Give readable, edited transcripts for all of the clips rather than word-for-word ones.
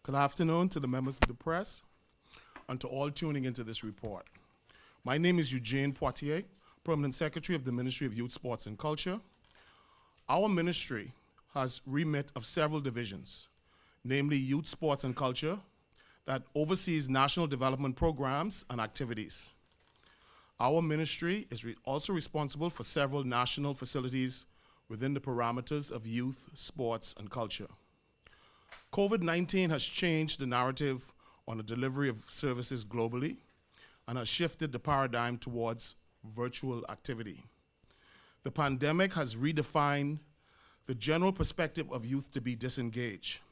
Good afternoon to the members of the press and to all tuning into this report. My name is Eugene Poitier, Permanent Secretary of the Ministry of Youth, Sports and Culture. Our ministry has remit of several divisions, namely Youth, Sports and Culture, that oversees national development programs and activities. Our ministry is also responsible for several national facilities within the parameters of youth, sports, and culture. COVID-19 has changed the narrative on the delivery of services globally and has shifted the paradigm towards virtual activity. The pandemic has redefined the general perspective of youth to be disengaged.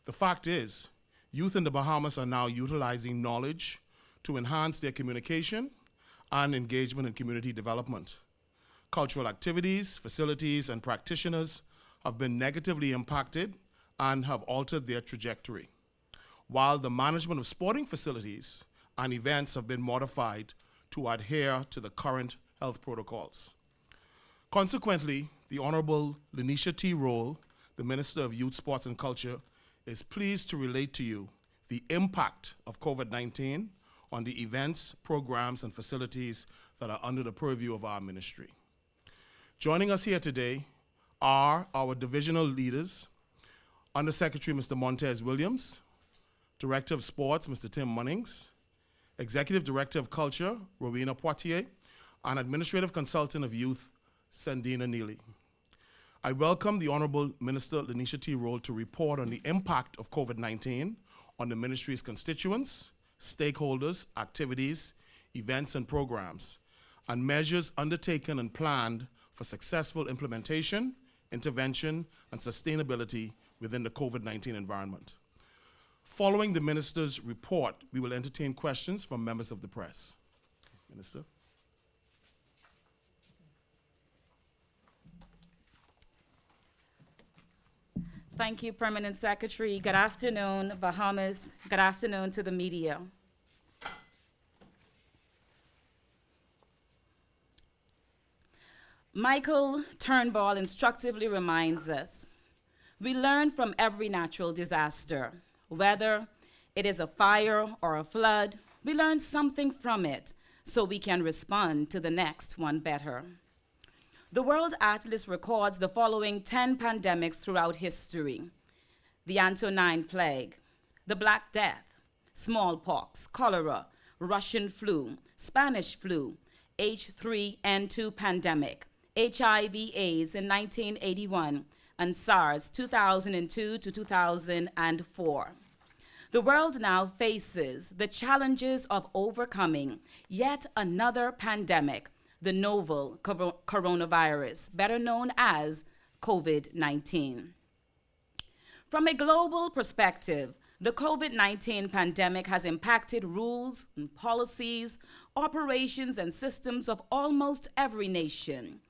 The fact is, youth in the Bahamas are now utilizing knowledge to enhance their communication and engagement in community development. Cultural activities, facilities, and practitioners have been negatively impacted and have altered their trajectory, while the management of sporting facilities and events have been modified to adhere to the current health protocols. Consequently, the Honorable Lanisha T. Roll, the Minister of Youth, Sports and Culture, is pleased to relate to you the impact of COVID-19 on the events, programs, and facilities that are under the purview of our ministry. Joining us here today are our divisional leaders, Undersecretary Mr. Montez Williams, Director of Sports Mr. Tim Munnings, Executive Director of Culture Rowena Poitier, and Administrative Consultant of Youth Sandina Neely. I welcome the Honorable Minister Lanisha T. Roll to report on the impact of COVID-19 on the ministry's constituents, stakeholders, activities, events, and programs, and measures undertaken and planned for successful implementation, intervention, and sustainability within the COVID-19 environment. Following the Minister's report, we will entertain questions from members of the press. Minister. Thank you, Permanent Secretary. Good afternoon, Bahamas. Good afternoon to the media. Michael Turnbull instructively reminds us, we learn from every natural disaster. Whether it is a fire or a flood, we learn something from it so we can respond to the next one better. The World Atlas records the following 10 pandemics throughout history: the Antonine Plague, the Black Death, smallpox, cholera, Russian flu, Spanish flu, H3N2 pandemic, HIV/AIDS in 1981, and SARS 2002 to 2004. The world now faces the challenges of overcoming yet another pandemic, the novel coronavirus, better known as COVID-19. From a global perspective, the COVID-19 pandemic has impacted rules and policies, operations, and systems of almost every nation.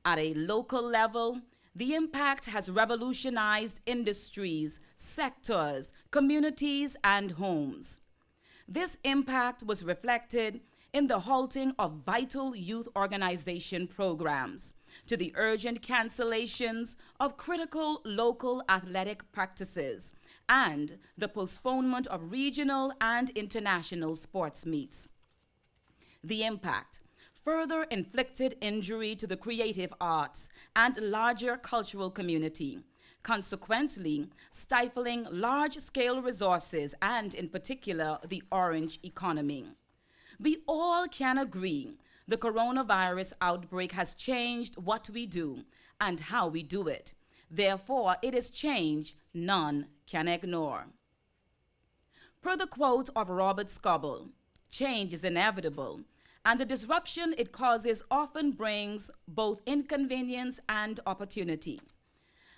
At a local level, the impact has revolutionized industries, sectors, communities, and homes. This impact was reflected in the halting of vital youth organization programs, to the urgent cancellations of critical local athletic practices, and the postponement of regional and international sports meets. The impact further inflicted injury to the creative arts and larger cultural community, consequently stifling large-scale resources and, in particular, the orange economy. We all can agree the coronavirus outbreak has changed what we do and how we do it. Therefore, it is change none can ignore. Per the quote of Robert Scoble, change is inevitable, and the disruption it causes often brings both inconvenience and opportunity.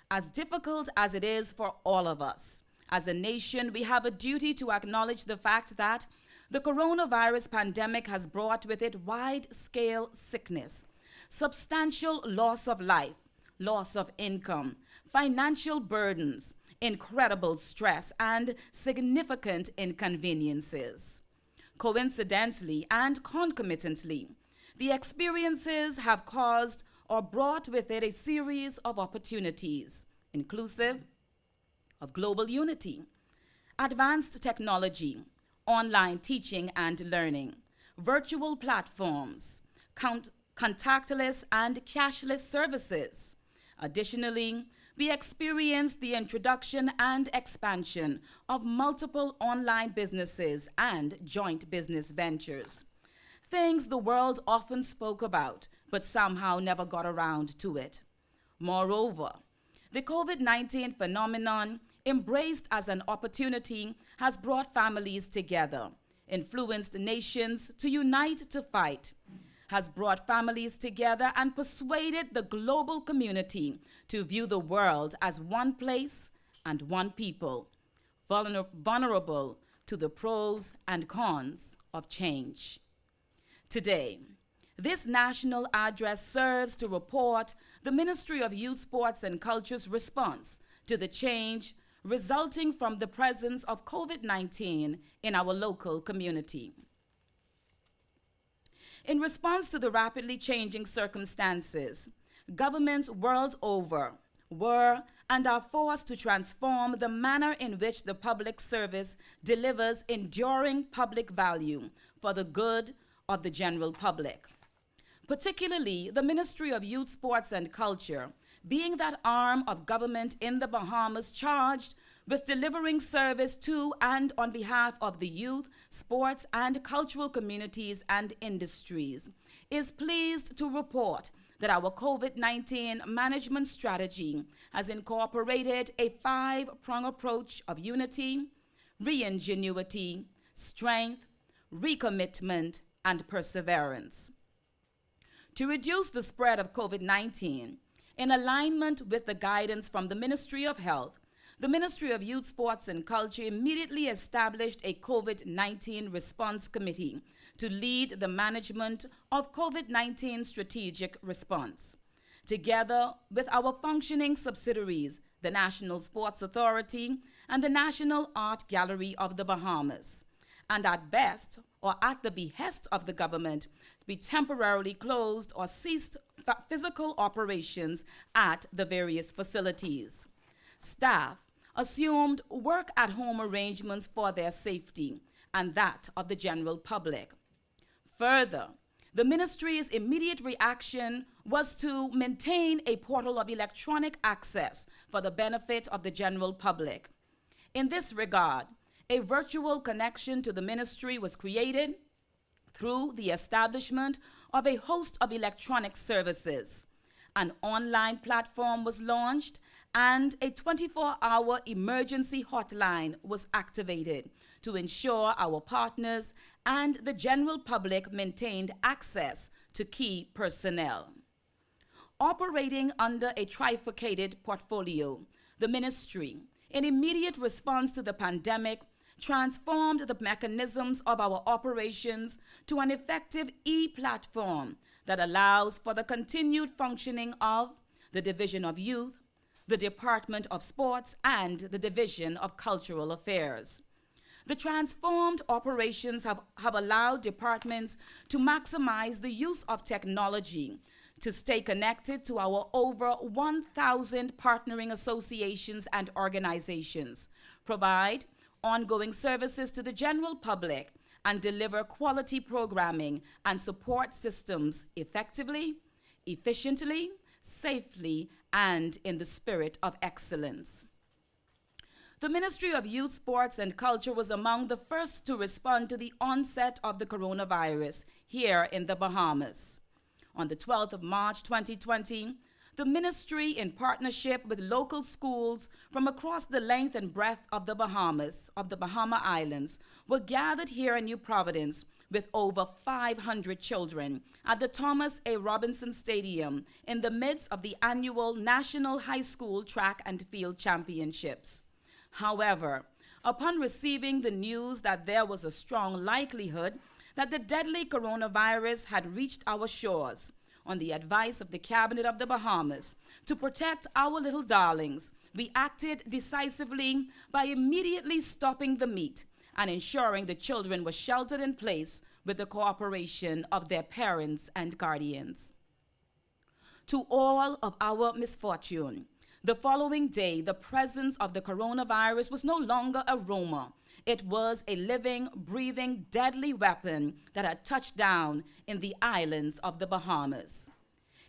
As difficult as it is for all of us, as a nation, we have a duty to acknowledge the fact that the coronavirus pandemic has brought with it wide-scale sickness, substantial loss of life, loss of income, financial burdens, incredible stress, and significant inconveniences. Coincidentally and concomitantly, the experiences have caused or brought with it a series of opportunities, inclusive of global unity, advanced technology, online teaching and learning, virtual platforms, contactless and cashless services. Additionally, we experienced the introduction and expansion of multiple online businesses and joint business ventures. Things the world often spoke about, but somehow never got around to it. Moreover, the COVID-19 phenomenon, embraced as an opportunity, has brought families together, influenced nations to unite to fight, has brought families together and persuaded the global community to view the world as one place and one people, vulnerable to the pros and cons of change. Today, this national address serves to report the Ministry of Youth, Sports and Culture's response to the change resulting from the presence of COVID-19 in our local community. In response to the rapidly changing circumstances, governments world over were and are forced to transform the manner in which the public service delivers enduring public value for the good of the general public. Particularly, the Ministry of Youth, Sports and Culture, being that arm of government in the Bahamas charged with delivering service to and on behalf of the youth, sports, and cultural communities and industries, is pleased to report that our COVID-19 management strategy has incorporated a 5-pronged approach of unity, re-ingenuity, strength, recommitment, and perseverance. To reduce the spread of COVID-19, in alignment with the guidance from the Ministry of Health, the Ministry of Youth, Sports and Culture immediately established a COVID-19 response committee to lead the management of COVID-19 strategic response. Together with our functioning subsidiaries, the National Sports Authority and the National Art Gallery of the Bahamas, and at best, or at the behest of the government, we temporarily closed or ceased physical operations at the various facilities. Staff assumed work-at-home arrangements for their safety and that of the general public. Further, the ministry's immediate reaction was to maintain a portal of electronic access for the benefit of the general public. In this regard, a virtual connection to the ministry was created through the establishment of a host of electronic services. An online platform was launched and a 24-hour emergency hotline was activated to ensure our partners and the general public maintained access to key personnel. Operating under a trifurcated portfolio, the ministry, in immediate response to the pandemic, transformed the mechanisms of our operations to an effective e-platform that allows for the continued functioning of the Division of Youth, the Department of Sports, and the Division of Cultural Affairs. The transformed operations have allowed departments to maximize the use of technology to stay connected to our over 1,000 partnering associations and organizations, provide ongoing services to the general public, and deliver quality programming and support systems effectively, efficiently, safely, and in the spirit of excellence. The Ministry of Youth, Sports and Culture was among the first to respond to the onset of the coronavirus here in the Bahamas. On the 12th of March 2020, the ministry, in partnership with local schools from across the length and breadth of the Bahamas, of the Bahama Islands, were gathered here in New Providence with over 500 children at the Thomas A. Robinson Stadium in the midst of the annual National High School Track and Field Championships. However, upon receiving the news that there was a strong likelihood that the deadly coronavirus had reached our shores, on the advice of the Cabinet of the Bahamas, to protect our little darlings, we acted decisively by immediately stopping the meet and ensuring the children were sheltered in place with the cooperation of their parents and guardians. To all of our misfortune, The following day, the presence of the coronavirus was no longer a rumor. It was a living, breathing, deadly weapon that had touched down in the islands of the Bahamas.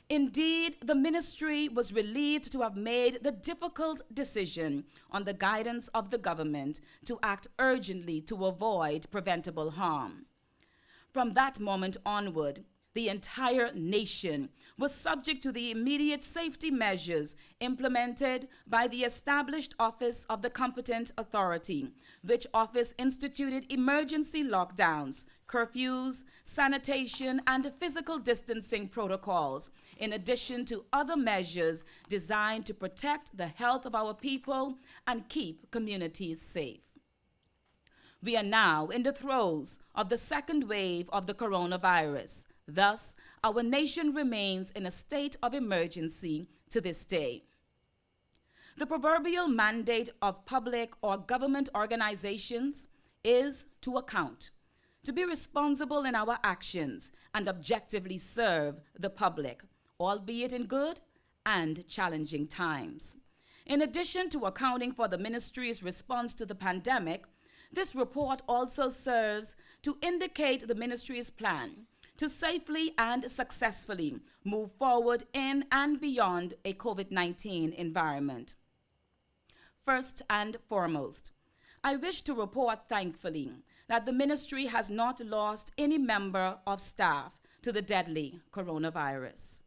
Indeed, the ministry was relieved to have made the difficult decision on the guidance of the government to act urgently to avoid preventable harm. From that moment onward, the entire nation was subject to the immediate safety measures implemented by the established office of the competent authority, which office instituted emergency lockdowns, curfews, sanitation, and physical distancing protocols, in addition to other measures designed to protect the health of our people and keep communities safe. We are now in the throes of the second wave of the coronavirus. Thus, our nation remains in a state of emergency to this day. The proverbial mandate of public or government organizations is to account, to be responsible in our actions and objectively serve the public, albeit in good and challenging times. In addition to accounting for the ministry's response to the pandemic, this report also serves to indicate the ministry's plan to safely and successfully move forward in and beyond a COVID-19 environment. First and foremost, I wish to report thankfully that the ministry has not lost any member of staff to the deadly coronavirus.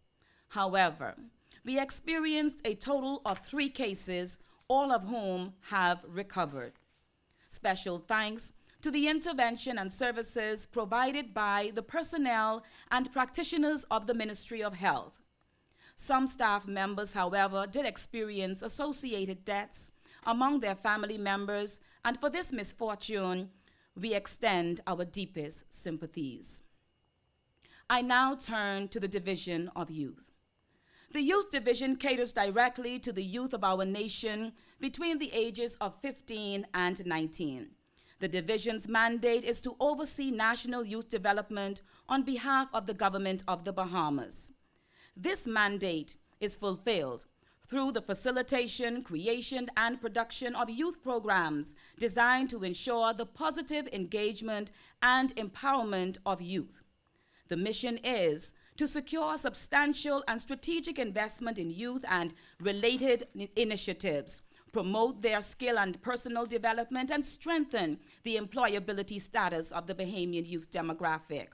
However, we experienced a total of 3 cases, all of whom have recovered. Special thanks to the intervention and services provided by the personnel and practitioners of the Ministry of Health. Some staff members, however, did experience associated deaths among their family members, and for this misfortune, we extend our deepest sympathies. I now turn to the Division of Youth. The Youth Division caters directly to the youth of our nation between the ages of 15 and 19. The division's mandate is to oversee national youth development on behalf of the government of the Bahamas. This mandate is fulfilled through the facilitation, creation, and production of youth programs designed to ensure the positive engagement and empowerment of youth. The mission is to secure substantial and strategic investment in youth and related initiatives, promote their skill and personal development, and strengthen the employability status of the Bahamian youth demographic.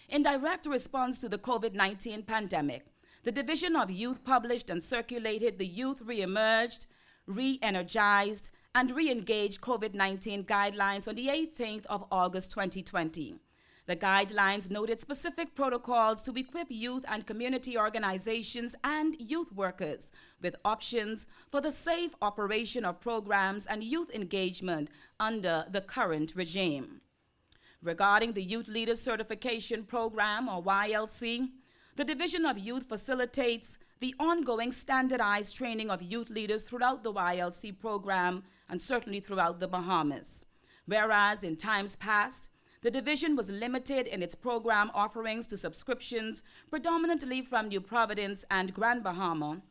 In direct response to the COVID-19 pandemic, the Division of Youth published and circulated the Youth Reemerged, Re-Energized, and Re-Engaged COVID-19 Guidelines on the 18th of August 2020. The guidelines noted specific protocols to equip youth and community organizations and youth workers with options for the safe operation of programs and youth engagement under the current regime. Regarding the Youth Leaders Certification Program, or YLC, the Division of Youth facilitates the ongoing standardized training of youth leaders throughout the YLC program and certainly throughout the Bahamas. Whereas in times past, the division was limited in its program offerings to subscriptions, predominantly from New Providence and Grand Bahama,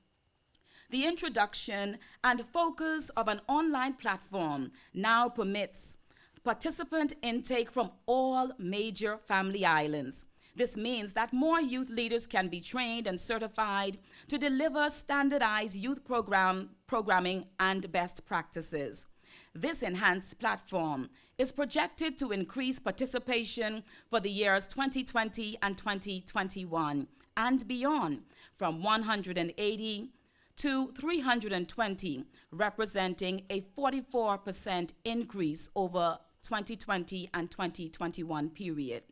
the introduction and focus of an online platform now permits participant intake from all major family islands. This means that more youth leaders can be trained and certified to deliver standardized youth programming and best practices. This enhanced platform is projected to increase participation for the years 2020 and 2021 and beyond from 180 to 320, representing a 44% increase over 2020 and 2021 period.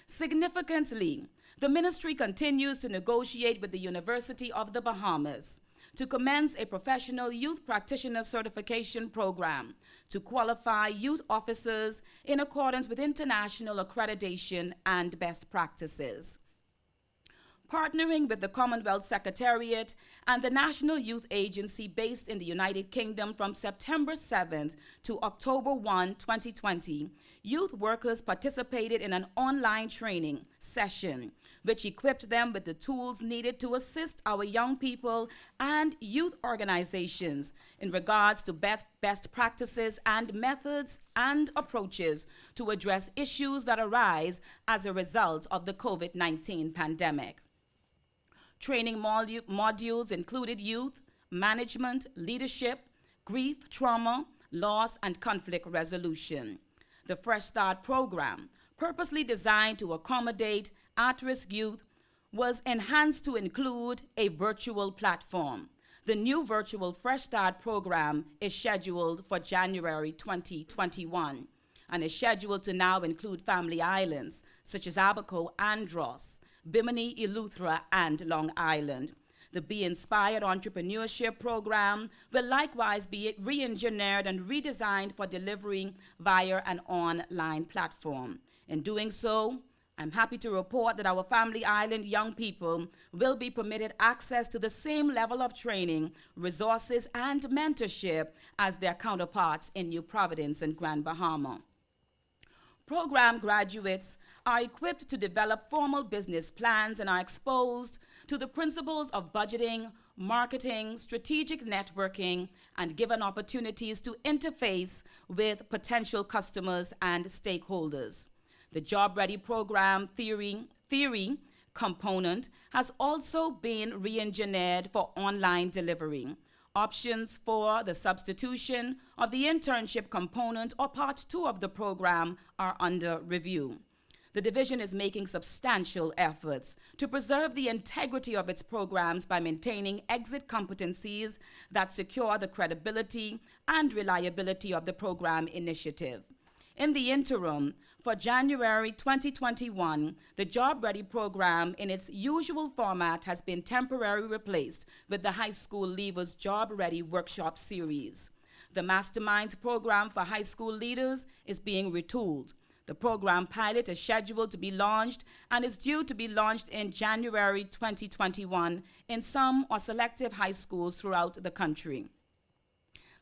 Significantly, the ministry continues to negotiate with the University of the Bahamas to commence a professional youth practitioner certification program to qualify youth officers in accordance with international accreditation and best practices. partnering with the Commonwealth Secretariat and the National Youth Agency based in the United Kingdom from September 7th to October 1, 2020, youth workers participated in an online training session, which equipped them with the tools needed to assist our young people and youth organizations in regards to best practices and methods and approaches to address issues that arise as a result of the COVID-19 pandemic. Training modules included youth, management, leadership, grief, trauma, loss, and conflict resolution. The Fresh Start program, purposely designed to accommodate at-risk youth, was enhanced to include a virtual platform. The new virtual Fresh Start program is scheduled for January 2021 and is scheduled to now include family islands such as Abaco, Andros, Bimini, Eleuthera, and Long Island. The Be Inspired Entrepreneurship Program will likewise be re-engineered and redesigned for delivery via an online platform. In doing so, I'm happy to report that our Family Island young people will be permitted access to the same level of training, resources, and mentorship as their counterparts in New Providence and Grand Bahama. Program graduates are equipped to develop formal business plans and are exposed to the principles of budgeting, marketing, strategic networking, and given opportunities to interface with potential customers and stakeholders. The Job Ready program theory component has also been re-engineered for online delivery. Options for the substitution of the internship component or part 2 of the program are under review. The division is making substantial efforts to preserve the integrity of its programs by maintaining exit competencies that secure the credibility and reliability of the program initiative. In the interim, for January 2021, the Job Ready program in its usual format has been temporarily replaced with the High School Leavers Job Ready Workshop Series. The Masterminds program for high school leaders is being retooled. The program pilot is scheduled to be launched and is due to be launched in January 2021 in some or selective high schools throughout the country.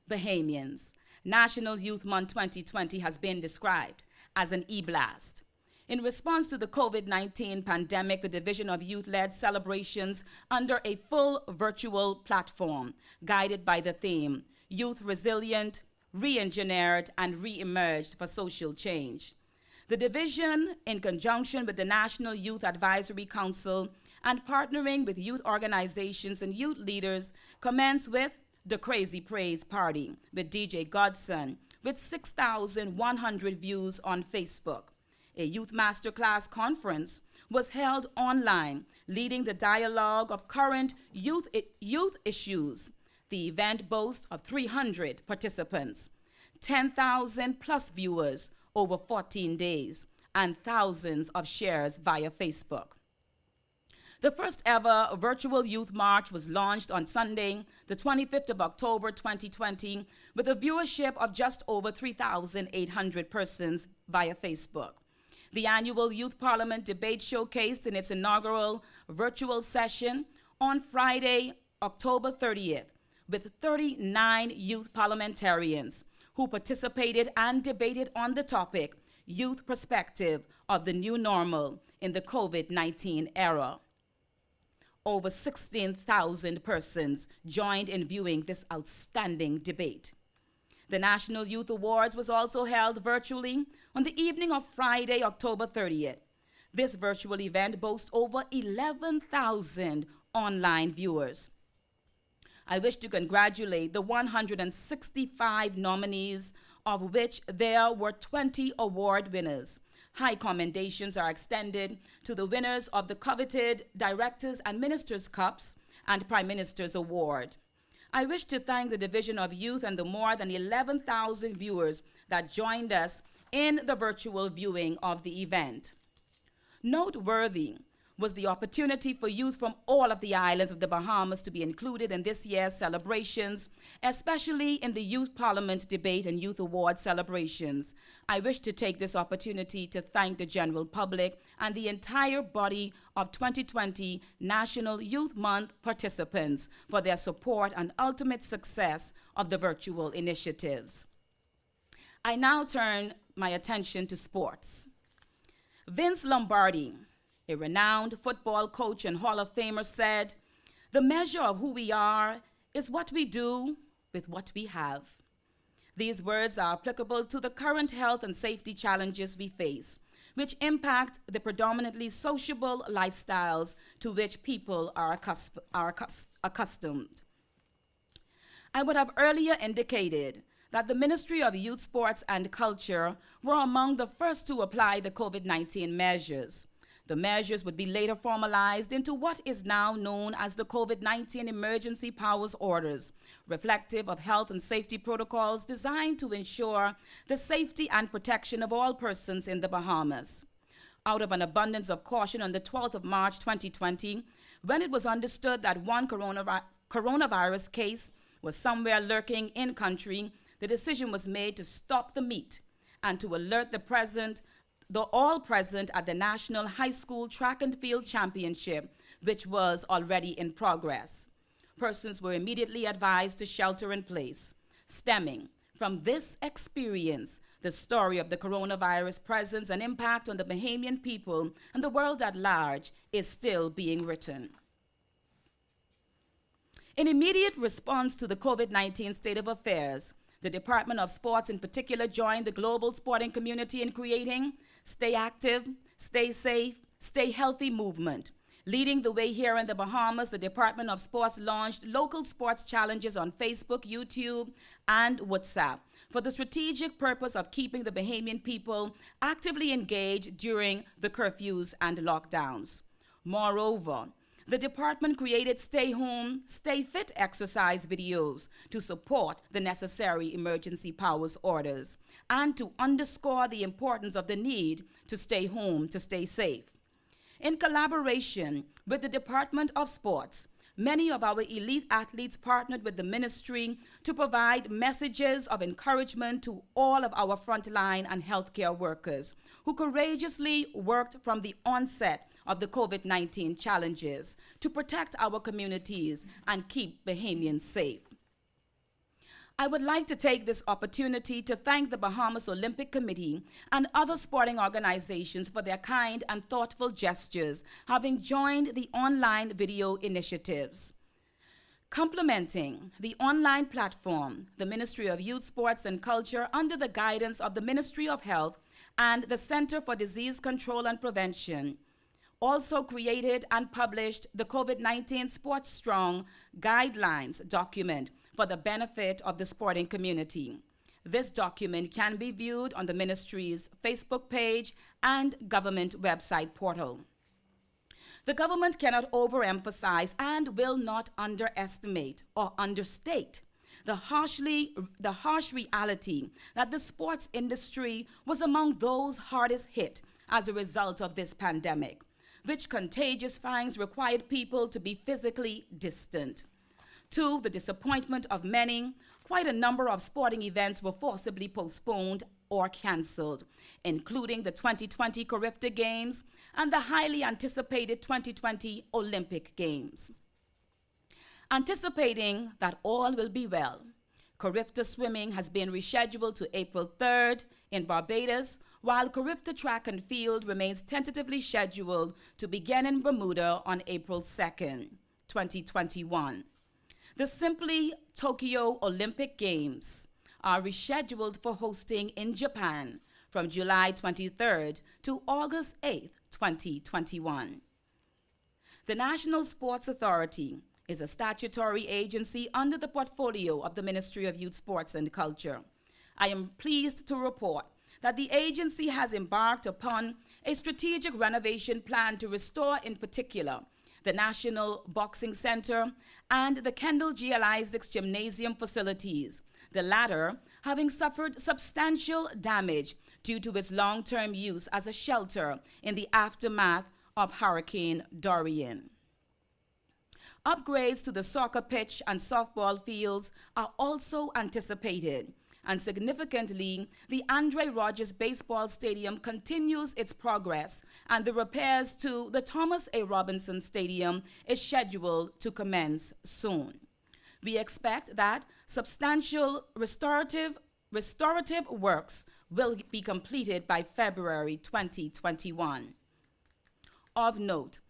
Bahamians. National Youth Month 2020 has been described as an e-blast. In response to the COVID-19 pandemic, the Division of Youth led celebrations under a full virtual platform, guided by the theme, Youth Resilient, Re-engineered, and Re-emerged for Social Change. The division, in conjunction with the National Youth Advisory Council and partnering with youth organizations and youth leaders, commenced with the Crazy Praise Party with DJ Godson, with 6,100 views on Facebook. A youth masterclass conference was held online, leading the dialogue of current youth issues. The event boasts of 300 participants, 10,000 plus viewers over 14 days, and thousands of shares via Facebook. The first ever virtual youth march was launched on Sunday, the 25th of October 2020, with a viewership of just over 3,800 persons via Facebook. The annual Youth Parliament debate showcased in its inaugural virtual session on Friday, October 30th, with 39 youth parliamentarians who participated and debated on the topic, Youth Perspective of the New Normal in the COVID-19 Era. Over 16,000 persons joined in viewing this outstanding debate. The National Youth Awards was also held virtually on the evening of Friday, October 30th. This virtual event boasts over 11,000 online viewers. I wish to congratulate the 165 nominees, of which there were 20 award winners. High commendations are extended to the winners of the coveted Directors and Ministers' Cups and Prime Minister's Award. I wish to thank the Division of Youth and the more than 11,000 viewers that joined us in the virtual viewing of the event. Noteworthy was the opportunity for youth from all of the islands of the Bahamas to be included in this year's celebrations, especially in the Youth Parliament debate and Youth Award celebrations. I wish to take this opportunity to thank the general public and the entire body of 2020 National Youth Month participants for their support and ultimate success of the virtual initiatives. I now turn my attention to sports. Vince Lombardi, a renowned football coach and Hall of Famer, said, "The measure of who we are is what we do with what we have." These words are applicable to the current health and safety challenges we face, which impact the predominantly sociable lifestyles to which people are accustomed. I would have earlier indicated that the Ministry of Youth, Sports and Culture were among the first to apply the COVID-19 measures. The measures would be later formalized into what is now known as the COVID-19 Emergency Powers Orders, reflective of health and safety protocols designed to ensure the safety and protection of all persons in the Bahamas. Out of an abundance of caution on the 12th of March 2020, when it was understood that one coronavirus case was somewhere lurking in country, the decision was made to stop the meet and to alert all present at the National High School Track and Field Championship, which was already in progress. Persons were immediately advised to shelter in place. Stemming from this experience, the story of the coronavirus presence and impact on the Bahamian people and the world at large is still being written. In immediate response to the COVID-19 state of affairs, the Department of Sports in particular joined the global sporting community in creating Stay Active, Stay Safe, Stay Healthy movement. Leading the way here in the Bahamas, the Department of Sports launched local sports challenges on Facebook, YouTube, and WhatsApp for the strategic purpose of keeping the Bahamian people actively engaged during the curfews and lockdowns. Moreover, the department created Stay Home, Stay Fit exercise videos to support the necessary emergency powers orders and to underscore the importance of the need to stay home to stay safe. In collaboration with the Department of Sports, many of our elite athletes partnered with the ministry to provide messages of encouragement to all of our frontline and healthcare workers who courageously worked from the onset of the COVID-19 challenges to protect our communities and keep Bahamians safe. I would like to take this opportunity to thank the Bahamas Olympic Committee and other sporting organizations for their kind and thoughtful gestures, having joined the online video initiatives. Complementing the online platform, the Ministry of Youth, Sports and Culture, under the guidance of the Ministry of Health and the Center for Disease Control and Prevention, also created and published the COVID-19 Sports Strong Guidelines document for the benefit of the sporting community. This document can be viewed on the ministry's Facebook page and government website portal. The government cannot overemphasize and will not underestimate or understate the harsh reality that the sports industry was among those hardest hit as a result of this pandemic, which contagious fines required people to be physically distant. To the disappointment of many, quite a number of sporting events were forcibly postponed or canceled, including the 2020 Carifta Games and the highly anticipated 2020 Olympic Games. Anticipating that all will be well, Carifta Swimming has been rescheduled to April 3rd in Barbados, while Carifta Track and Field remains tentatively scheduled to begin in Bermuda on April 2nd, 2021. The Simply Tokyo Olympic Games are rescheduled for hosting in Japan from July 23rd to August 8th, 2021. The National Sports Authority is a statutory agency under the portfolio of the Ministry of Youth, Sports and Culture. I am pleased to report that the agency has embarked upon a strategic renovation plan to restore, in particular, the National Boxing Center and the Kendall G. L. Isaacs Gymnasium facilities, the latter having suffered substantial damage due to its long-term use as a shelter in the aftermath of Hurricane Dorian. Upgrades to the soccer pitch and softball fields are also anticipated. And significantly, the Andre Rogers Baseball Stadium continues its progress, and the repairs to the Thomas A. Robinson Stadium is scheduled to commence soon. We expect that substantial restorative works will be completed by February 2021. Of note,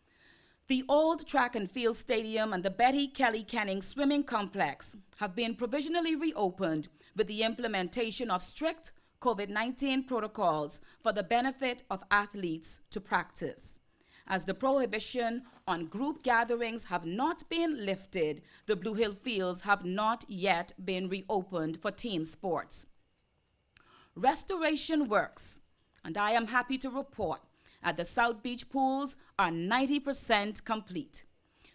the old track and field stadium and the Betty Kelly Kenning Swimming Complex have been provisionally reopened with the implementation of strict COVID-19 protocols for the benefit of athletes to practice. As the prohibition on group gatherings have not been lifted, the Blue Hill Fields have not yet been reopened for team sports. Restoration works, and I am happy to report, at the South Beach pools are 90% complete.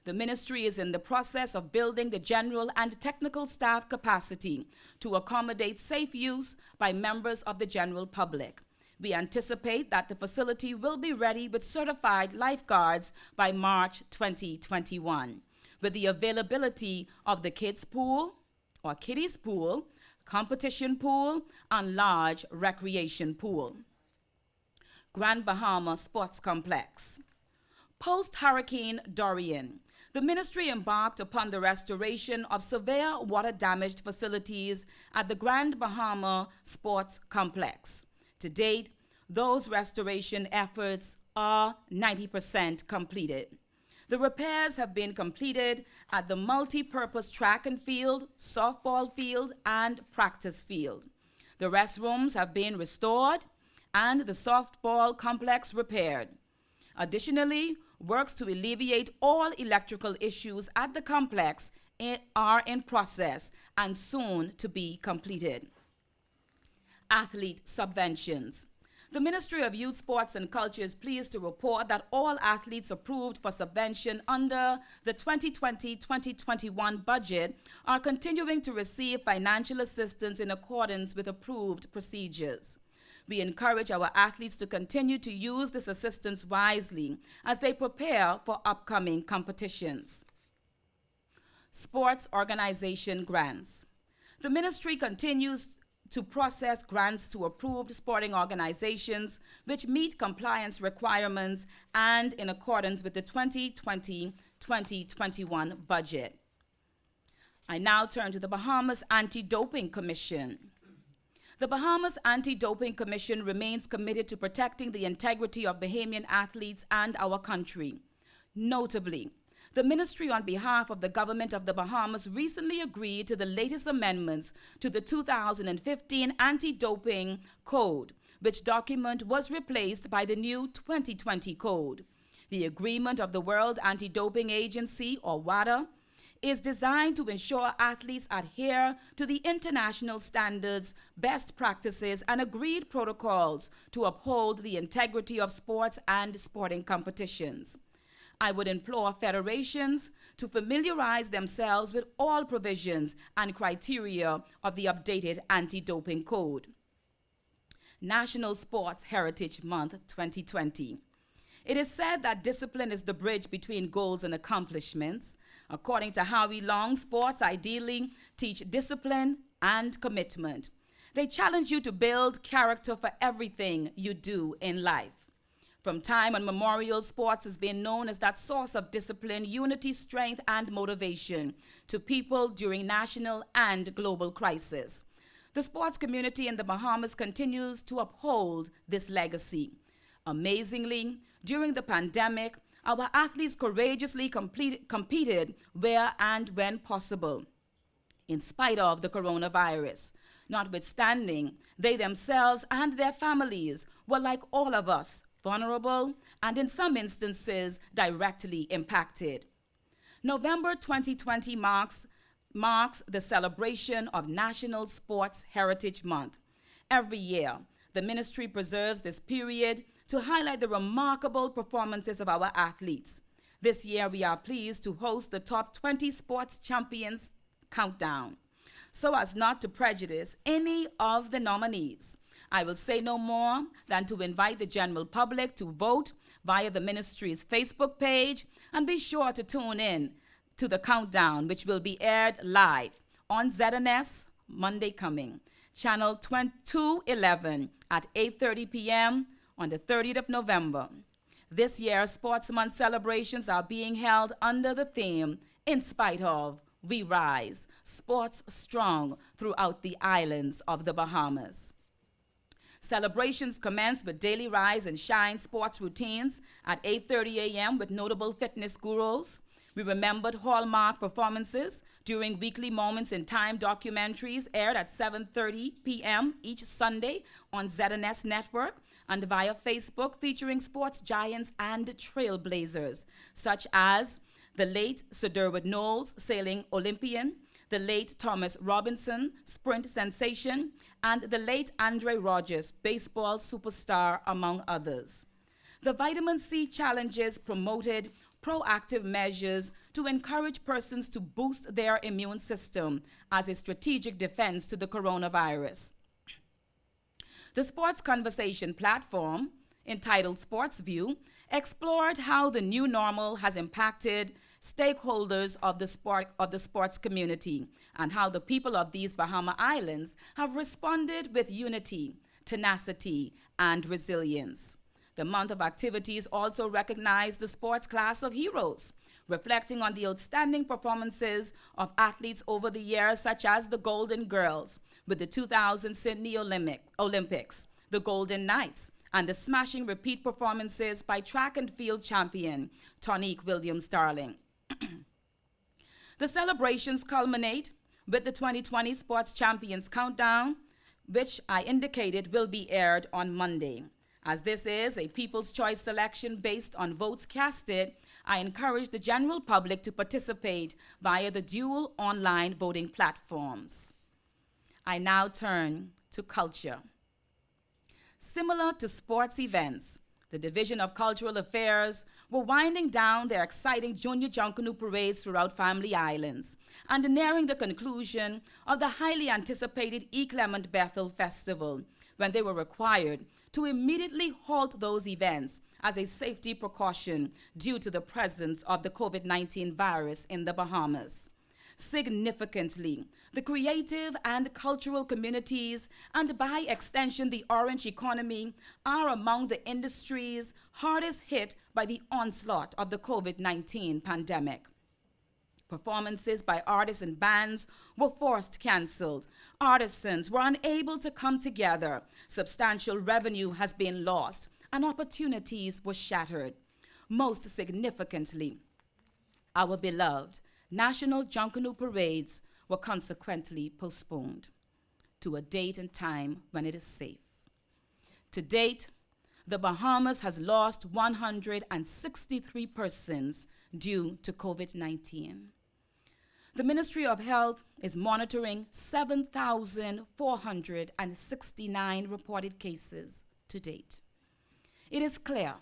The ministry is in the process of building the general and technical staff capacity to accommodate safe use by members of the general public. We anticipate that the facility will be ready with certified lifeguards by March 2021, with the availability of the kids' pool or kiddies' pool, competition pool, and large recreation pool. Grand Bahama Sports Complex. Post-Hurricane Dorian, the ministry embarked upon the restoration of severe water-damaged facilities at the Grand Bahama Sports Complex. To date, those restoration efforts are 90% completed. The repairs have been completed at the multi-purpose track and field, softball field, and practice field. The restrooms have been restored and the softball complex repaired. Additionally, works to alleviate all electrical issues at the complex are in process and soon to be completed. Athlete subventions. The Ministry of Youth, Sports and Culture is pleased to report that all athletes approved for subvention under the 2020-2021 budget are continuing to receive financial assistance in accordance with approved procedures. We encourage our athletes to continue to use this assistance wisely as they prepare for upcoming competitions. Sports organization grants. The ministry continues to process grants to approved sporting organizations which meet compliance requirements and in accordance with the 2020-2021 budget. I now turn to the Bahamas Anti-Doping Commission. The Bahamas Anti-Doping Commission remains committed to protecting the integrity of Bahamian athletes and our country. Notably, the ministry on behalf of the government of the Bahamas recently agreed to the latest amendments to the 2015 Anti-Doping Code, which document was replaced by the new 2020 Code. The agreement of the World Anti-Doping Agency, or WADA, is designed to ensure athletes adhere to the international standards, best practices, and agreed protocols to uphold the integrity of sports and sporting competitions. I would implore federations to familiarize themselves with all provisions and criteria of the updated Anti-Doping Code. National Sports Heritage Month 2020. It is said that discipline is the bridge between goals and accomplishments. According to Howie Long, sports ideally teach discipline and commitment. They challenge you to build character for everything you do in life. From time immemorial, sports has been known as that source of discipline, unity, strength, and motivation to people during national and global crisis. The sports community in the Bahamas continues to uphold this legacy. Amazingly, during the pandemic, our athletes courageously competed where and when possible, in spite of the coronavirus. Notwithstanding, they themselves and their families were, like all of us, vulnerable and in some instances directly impacted. November 2020 marks the celebration of National Sports Heritage Month. Every year, the ministry preserves this period to highlight the remarkable performances of our athletes. This year, we are pleased to host the top 20 sports champions countdown, so as not to prejudice any of the nominees. I will say no more than to invite the general public to vote via the ministry's Facebook page, and be sure to tune in to the countdown, which will be aired live on ZNS Monday coming, channel 211 at 8:30 p.m. on the 30th of November. This year's Sports Month celebrations are being held under the theme, In Spite Of, We Rise, Sports Strong throughout the islands of the Bahamas. Celebrations commence with daily rise and shine sports routines at 8:30 a.m. with notable fitness gurus. We remembered hallmark performances during weekly Moments in Time documentaries aired at 7:30 p.m. each Sunday on ZNS Network and via Facebook, featuring sports giants and trailblazers such as the late Sir Derwent Knowles, sailing Olympian, the late Thomas Robinson, sprint sensation, and the late Andre Rogers, baseball superstar, among others. The Vitamin C Challenges promoted proactive measures to encourage persons to boost their immune system as a strategic defense to the coronavirus. The Sports Conversation platform, entitled Sports View, explored how the new normal has impacted stakeholders of the sports community and how the people of these Bahama Islands have responded with unity, tenacity, and resilience. The month of activities also recognized the sports class of heroes, reflecting on the outstanding performances of athletes over the years, such as the Golden Girls with the 2000 Sydney Olympics, the Golden Knights, and the smashing repeat performances by track and field champion Tonique Williams-Darling. The celebrations culminate with the 2020 Sports Champions Countdown, which I indicated will be aired on Monday. As this is a People's Choice selection based on votes casted, I encourage the general public to participate via the dual online voting platforms. I now turn to culture. Similar to sports events, the Division of Cultural Affairs were winding down their exciting Junior Junkanoo parades throughout Family Islands and nearing the conclusion of the highly anticipated E. Clement Bethel Festival, when they were required to immediately halt those events as a safety precaution due to the presence of the COVID-19 virus in the Bahamas. Significantly, the creative and cultural communities, and by extension the orange economy, are among the industries hardest hit by the onslaught of the COVID-19 pandemic. Performances by artists and bands were forced canceled. Artisans were unable to come together. Substantial revenue has been lost, and opportunities were shattered. Most significantly, our beloved National Junkanoo parades were consequently postponed to a date and time when it is safe. To date, the Bahamas has lost 163 persons due to COVID-19. The Ministry of Health is monitoring 7,469 reported cases to date. It is clear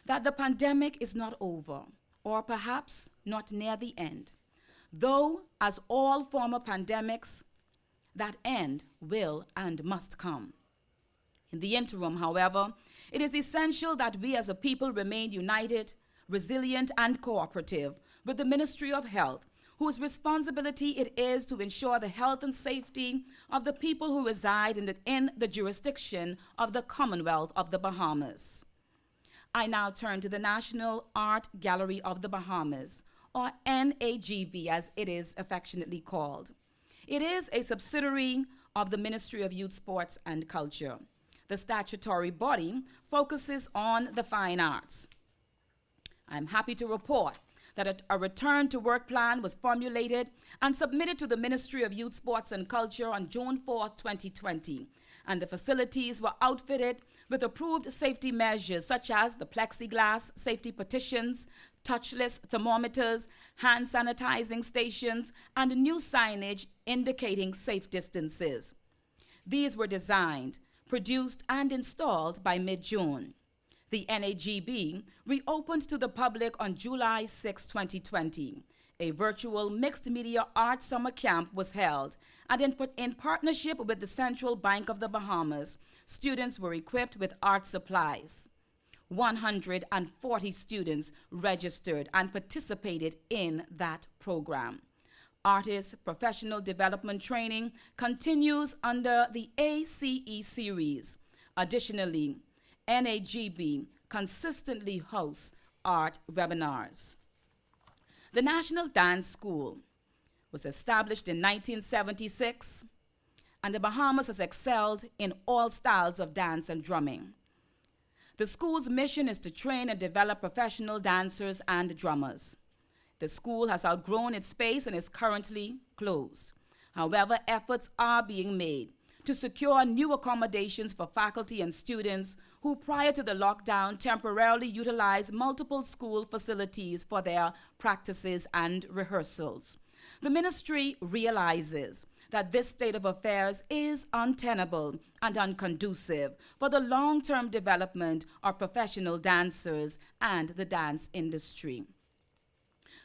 that the pandemic is not over, or perhaps not near the end, though, as all former pandemics, that end will and must come. In the interim, however, it is essential that we as a people remain united, resilient, and cooperative with the Ministry of Health, whose responsibility it is to ensure the health and safety of the people who reside in the jurisdiction of the Commonwealth of the Bahamas. I now turn to the National Art Gallery of the Bahamas, or NAGB as it is affectionately called. It is a subsidiary of the Ministry of Youth, Sports, and Culture. The statutory body focuses on the fine arts. I'm happy to report that a return to work plan was formulated and submitted to the Ministry of Youth, Sports, and Culture on June 4, 2020, and the facilities were outfitted with approved safety measures such as the plexiglass safety partitions, touchless thermometers, hand sanitizing stations, and new signage indicating safe distances. These were designed, produced, and installed by mid-June. The NAGB reopened to the public on July 6, 2020. A virtual mixed media art summer camp was held, and in partnership with the Central Bank of the Bahamas, students were equipped with art supplies. 140 students registered and participated in that program. Artist professional development training continues under the ACE series. Additionally, NAGB consistently hosts art webinars. The National Dance School was established in 1976, and the Bahamas has excelled in all styles of dance and drumming. The school's mission is to train and develop professional dancers and drummers. The school has outgrown its space and is currently closed. However, efforts are being made to secure new accommodations for faculty and students who, prior to the lockdown, temporarily utilized multiple school facilities for their practices and rehearsals. The ministry realizes that this state of affairs is untenable and unconducive for the long-term development of professional dancers and the dance industry.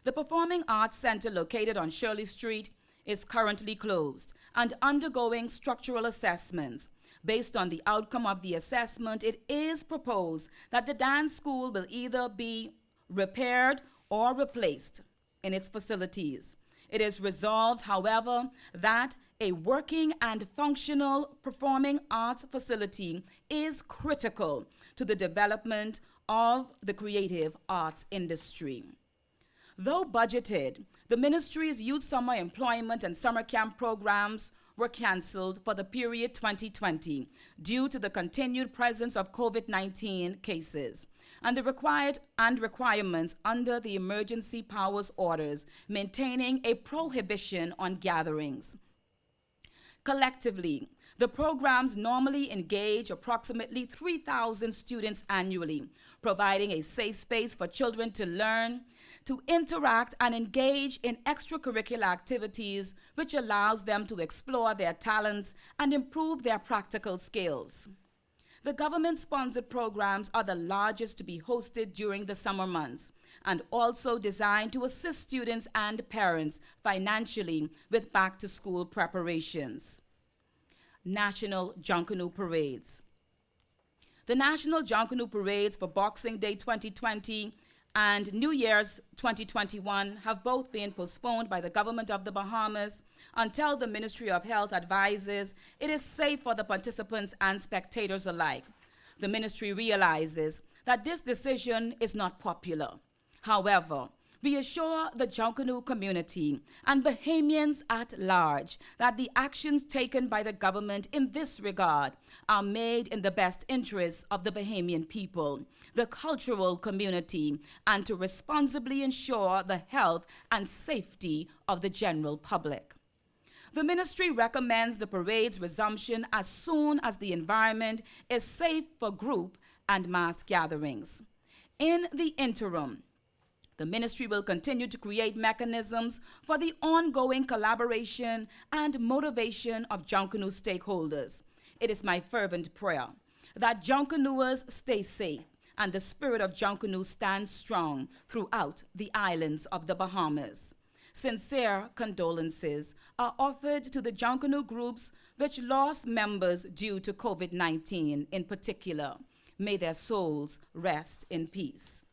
The Performing Arts Center, located on Shirley Street, is currently closed and undergoing structural assessments. Based on the outcome of the assessment, it is proposed that the dance school will either be repaired or replaced in its facilities. It is resolved, however, that a working and functional performing arts facility is critical to the development of the creative arts industry. Though budgeted, the ministry's youth summer employment and summer camp programs were canceled for the period 2020 due to the continued presence of COVID-19 cases and the requirements under the emergency powers orders maintaining a prohibition on gatherings. Collectively, the programs normally engage approximately 3,000 students annually, providing a safe space for children to learn, to interact and engage in extracurricular activities, which allows them to explore their talents and improve their practical skills. The government-sponsored programs are the largest to be hosted during the summer months and also designed to assist students and parents financially with back-to-school preparations. National Junkanoo Parades. The National Junkanoo Parades for Boxing Day 2020 and New Year's 2021 have both been postponed by the government of the Bahamas until the Ministry of Health advises it is safe for the participants and spectators alike. The ministry realizes that this decision is not popular. However, we assure the Junkanoo community and Bahamians at large that the actions taken by the government in this regard are made in the best interests of the Bahamian people, the cultural community, and to responsibly ensure the health and safety of the general public. The ministry recommends the parade's resumption as soon as the environment is safe for group and mass gatherings. In the interim, the ministry will continue to create mechanisms for the ongoing collaboration and motivation of Junkanoo stakeholders. It is my fervent prayer that Junkanooers stay safe and the spirit of Junkanoo stands strong throughout the islands of the Bahamas. Sincere condolences are offered to the Junkanoo groups which lost members due to COVID-19 in particular. May their souls rest in peace.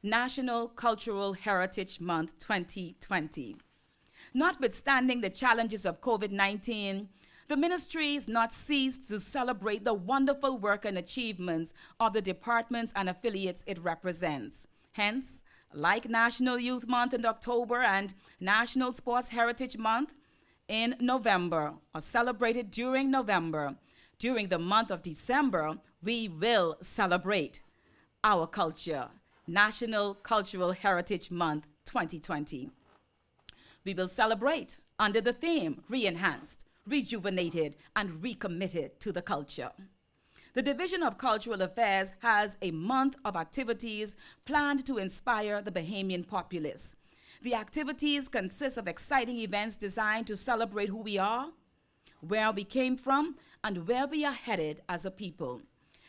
National Cultural Heritage Month 2020. Notwithstanding the challenges of COVID-19, the ministry has not ceased to celebrate the wonderful work and achievements of the departments and affiliates it represents. Hence, like National Youth Month in October and National Sports Heritage Month in November, or celebrated during November, during the month of December, we will celebrate our culture. National Cultural Heritage Month 2020. We will celebrate under the theme Re-Enhanced, Rejuvenated, and Recommitted to the Culture. The Division of Cultural Affairs has a month of activities planned to inspire the Bahamian populace. The activities consist of exciting events designed to celebrate who we are, where we came from, and where we are headed as a people.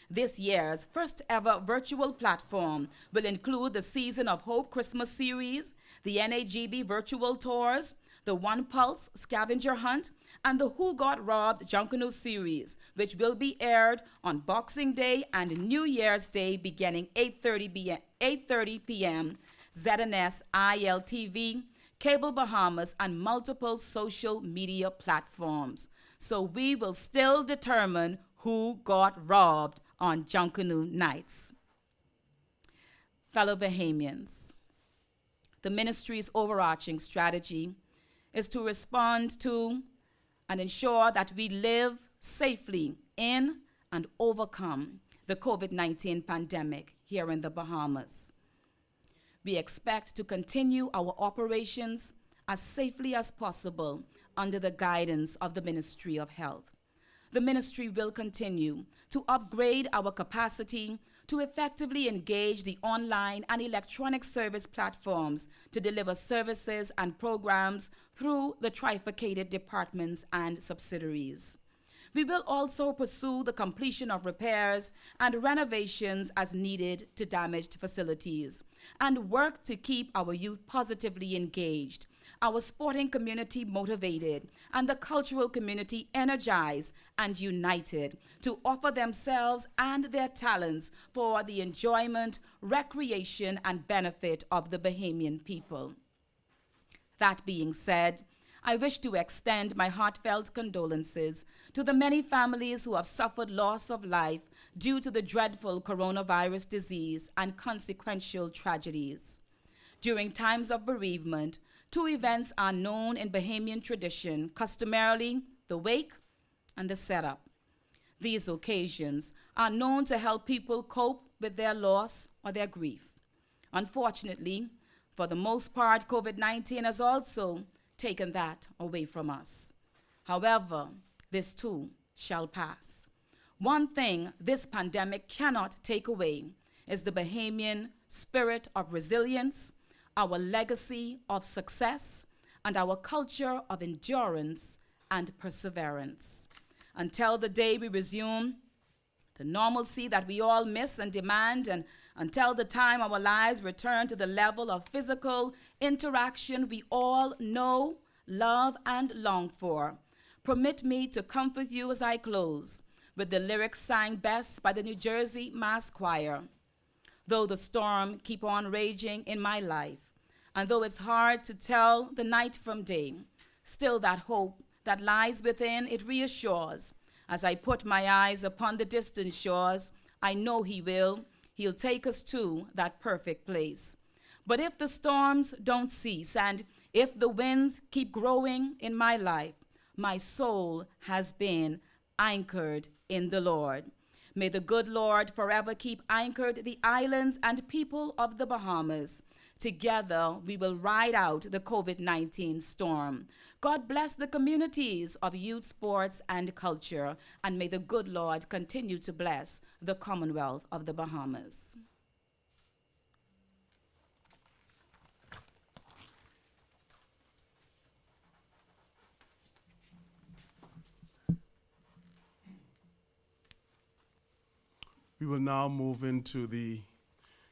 This year's first ever virtual platform will include the Season of Hope Christmas series, the NAGB virtual tours, the One Pulse scavenger hunt, and the Who Got Robbed Junkanoo series, which will be aired on Boxing Day and New Year's Day beginning 8:30 p.m. ZNS, ILTV, Cable Bahamas, and multiple social media platforms. So we will still determine who got robbed on Junkanoo nights. Fellow Bahamians, the ministry's overarching strategy is to respond to and ensure that we live safely in and overcome the COVID-19 pandemic here in the Bahamas. We expect to continue our operations as safely as possible under the guidance of the Ministry of Health. The ministry will continue to upgrade our capacity to effectively engage the online and electronic service platforms to deliver services and programs through the trifurcated departments and subsidiaries. We will also pursue the completion of repairs and renovations as needed to damaged facilities, and work to keep our youth positively engaged, our sporting community motivated, and the cultural community energized and united to offer themselves and their talents for the enjoyment, recreation, and benefit of the Bahamian people. That being said, I wish to extend my heartfelt condolences to the many families who have suffered loss of life due to the dreadful coronavirus disease and consequential tragedies. During times of bereavement, two events are known in Bahamian tradition, customarily the wake and the setup. These occasions are known to help people cope with their loss or their grief. Unfortunately, for the most part, COVID-19 has also taken that away from us. However, this too shall pass. One thing this pandemic cannot take away is the Bahamian spirit of resilience, our legacy of success, and our culture of endurance and perseverance. Until the day we resume the normalcy that we all miss and demand, and until the time our lives return to the level of physical interaction we all know, love, and long for, permit me to comfort you as I close with the lyrics sang best by the New Jersey Mass Choir. Though the storm keep on raging in my life, and though it's hard to tell the night from day, still that hope that lies within it reassures. As I put my eyes upon the distant shores, I know He'll take us to that perfect place. But if the storms don't cease, and if the winds keep growing in my life, my soul has been anchored in the Lord. May the good Lord forever keep anchored the islands and people of the Bahamas. Together, we will ride out the COVID-19 storm. God bless the communities of youth, sports, and culture, and may the good Lord continue to bless the Commonwealth of the Bahamas. We will now move into the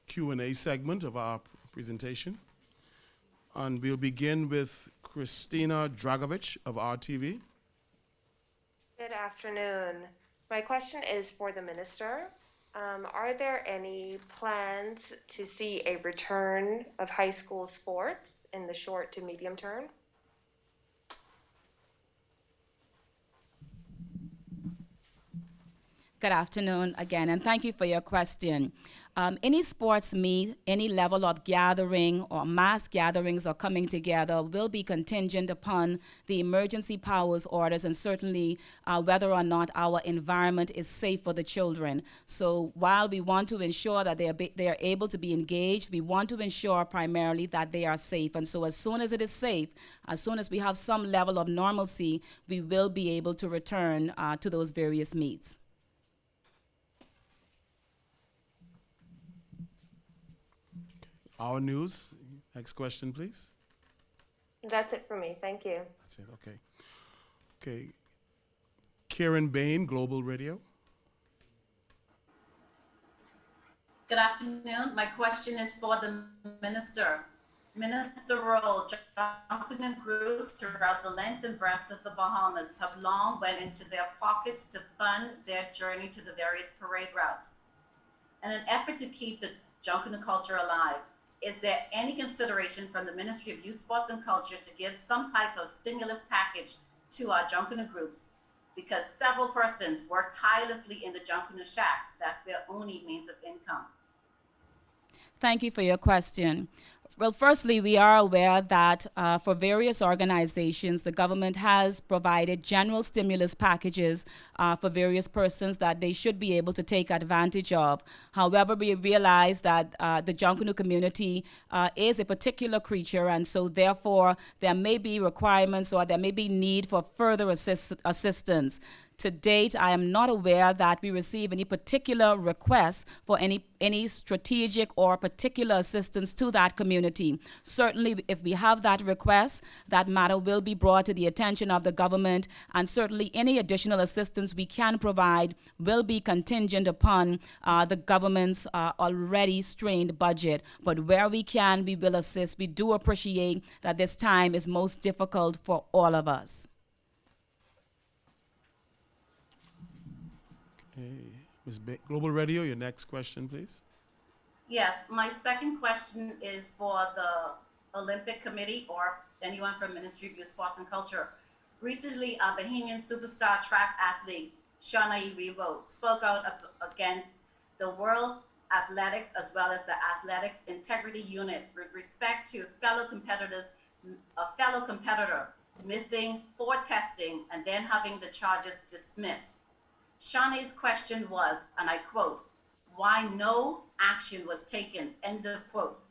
Q&A segment of our presentation. And we'll begin with Christina Dragovich of RTV. Good afternoon. My question is for the minister. Are there any plans to see a return of high school sports in the short to medium term? Good afternoon again, and thank you for your question. Any sports meet, any level of gathering or mass gatherings or coming together will be contingent upon the emergency powers orders and certainly whether or not our environment is safe for the children. So while we want to ensure that they are able to be engaged, we want to ensure primarily that they are safe. And so as soon as it is safe, as soon as we have some level of normalcy, we will be able to return to those various meets. Our news. Next question, please. That's it for me. Thank you. That's it, okay. Okay. Karen Bain, Global Radio. Good afternoon. My question is for the minister. Minister Roll, drunken groups throughout the length and breadth of the Bahamas have long went into their pockets to fund their journey to the various parade routes. In an effort to keep the drunken culture alive, is there any consideration from the Ministry of Youth, Sports and Culture to give some type of stimulus package to our drunken groups? Because several persons work tirelessly in the drunken shacks. That's their only means of income. Thank you for your question. Well, firstly, we are aware that for various organizations, the government has provided general stimulus packages for various persons that they should be able to take advantage of. However, we realize that the Junkanoo community is a particular creature, and so therefore there may be requirements or there may be need for further assistance. To date, I am not aware that we receive any particular requests for any strategic or particular assistance to that community. Certainly, if we have that request, that matter will be brought to the attention of the government, and certainly any additional assistance we can provide will be contingent upon the government's already strained budget. But where we can, we will assist. We do appreciate that this time is most difficult for all of us. Ms. Global Radio, your next question, please. Yes, my second question is for the Olympic Committee or anyone from Ministry of Youth, Sports and Culture. Recently, a Bahamian superstar track athlete, Shawnee Revo, spoke out against the World Athletics as well as the Athletics Integrity Unit with respect to a fellow competitor missing for testing and then having the charges dismissed. Shawnee's question was, and I quote, "Why no action was taken?" End of quote.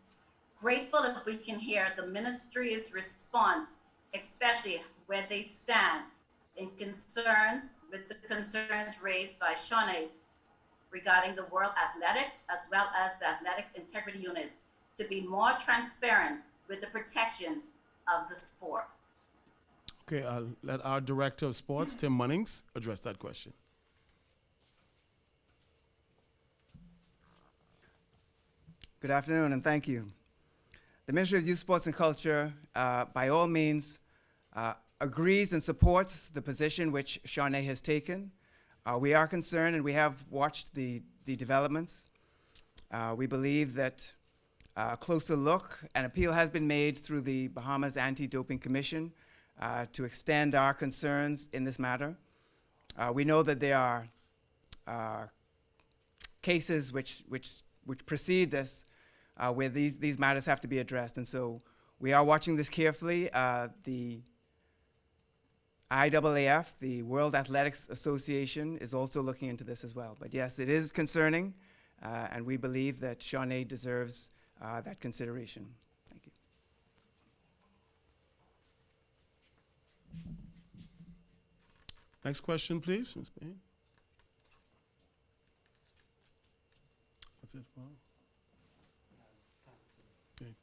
Grateful if we can hear the ministry's response, especially where they stand in concerns with the concerns raised by Shawnee regarding the World Athletics as well as the Athletics Integrity Unit to be more transparent with the protection of the sport. Okay, I'll let our Director of Sports, Tim Munnings, address that question. Good afternoon, and thank you. The Ministry of Youth, Sports and Culture, by all means, agrees and supports the position which Shawnee has taken. We are concerned, and we have watched the developments. We believe that a closer look, an appeal has been made through the Bahamas Anti-Doping Commission to extend our concerns in this matter. We know that there are cases which precede this, where these matters have to be addressed. And so we are watching this carefully. The IAAF, the World Athletics Association, is also looking into this as well. But yes, it is concerning, and we believe that Shawnee deserves that consideration. Thank you. Next question, please, Ms. Bain. That's it. Wow. Okay.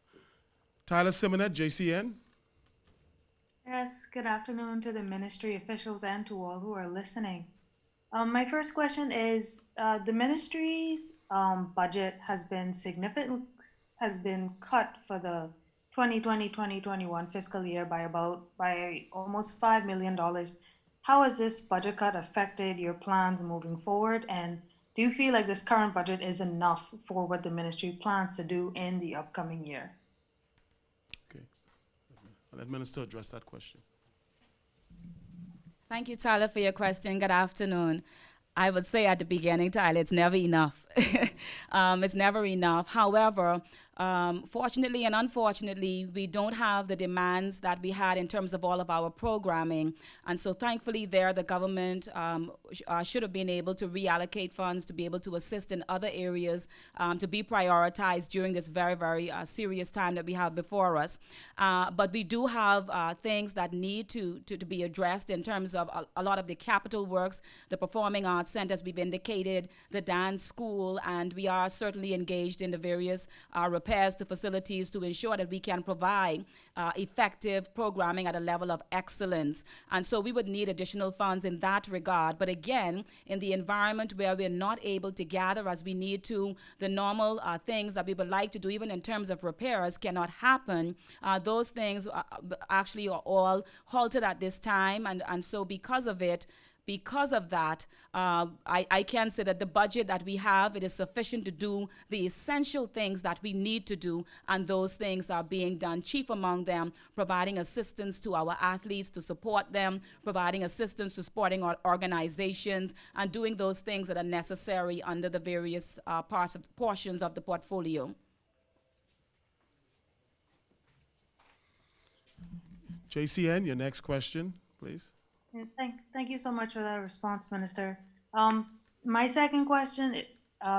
Tyler Simonet, JCN. Yes, good afternoon to the ministry officials and to all who are listening. My first question is, the ministry's budget has been cut for the 2020-2021 fiscal year by almost $5 million. How has this budget cut affected your plans moving forward? And do you feel like this current budget is enough for what the ministry plans to do in the upcoming year? Okay. I'll let Minister address that question. Thank you, Tyler, for your question. Good afternoon. I would say at the beginning, Tyler, it's never enough. It's never enough. However, fortunately and unfortunately, we don't have the demands that we had in terms of all of our programming. And so thankfully there, the government should have been able to reallocate funds to be able to assist in other areas to be prioritized during this very, very serious time that we have before us. But we do have things that need to be addressed in terms of a lot of the capital works, the performing arts centers we've indicated, the dance school, school, and we are certainly engaged in the various repairs to facilities to ensure that we can provide effective programming at a level of excellence. And so we would need additional funds in that regard. But again, in the environment where we're not able to gather as we need to, the normal things that we would like to do, even in terms of repairs, cannot happen. Those things actually are all halted at this time, and so because of that, I can say that the budget that we have, it is sufficient to do the essential things that we need to do, and those things are being done. Chief among them, providing assistance to our athletes to support them, providing assistance to sporting organizations, and doing those things that are necessary under the various portions of the portfolio. JCN, your next question, please. Yeah, thank you so much for that response, Minister. My second question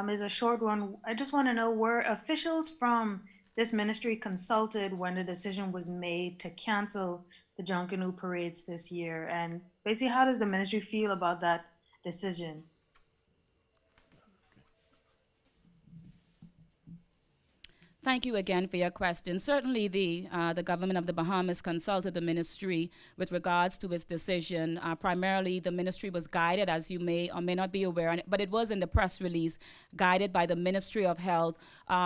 is a short one. I just want to know, were officials from this ministry consulted when the decision was made to cancel the Junkanoo parades this year? And basically, how does the ministry feel about that decision? Thank you again for your question. Certainly, the government of the Bahamas consulted the ministry with regards to its decision. Primarily, the ministry was guided, as you may or may not be aware, but it was in the press release, guided by the Ministry of Health,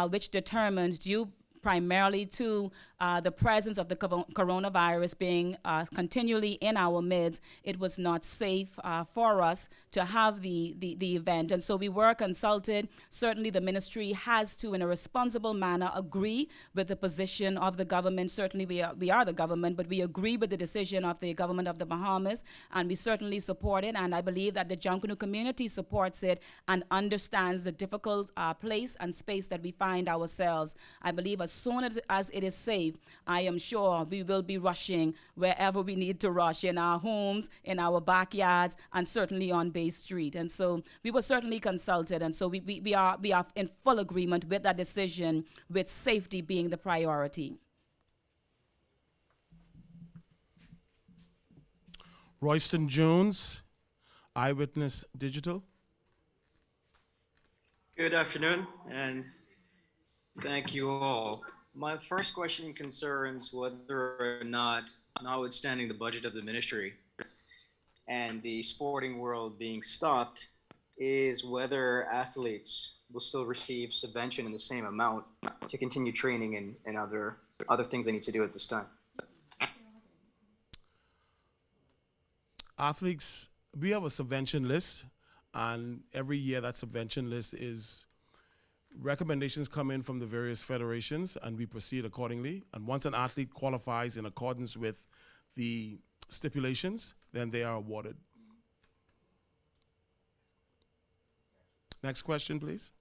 which determined, due primarily to the presence of the coronavirus being continually in our midst, it was not safe for us to have the event. And so we were consulted. Certainly the ministry has to, in a responsible manner, agree with the position of the government. Certainly we are the government, but we agree with the decision of the government of the Bahamas, and we certainly support it. And I believe that the Junkanoo community supports it and understands the difficult place and space that we find ourselves. I believe as soon as it is safe, I am sure we will be rushing wherever we need to rush, in our homes, in our backyards, and certainly on Bay Street. And so we were certainly consulted, and so we are in full agreement with that decision, with safety being the priority. Royston Jones, Eyewitness Digital. Good afternoon, and thank you all. My first question concerns whether or not, notwithstanding the budget of the ministry and the sporting world being stopped, is whether athletes will still receive subvention in the same amount to continue training and other things they need to do at this time. Athletes, we have a subvention list, and every year that subvention list is recommendations come in from the various federations, and we proceed accordingly. And once an athlete qualifies in accordance with the stipulations, then they are awarded. Next question, please.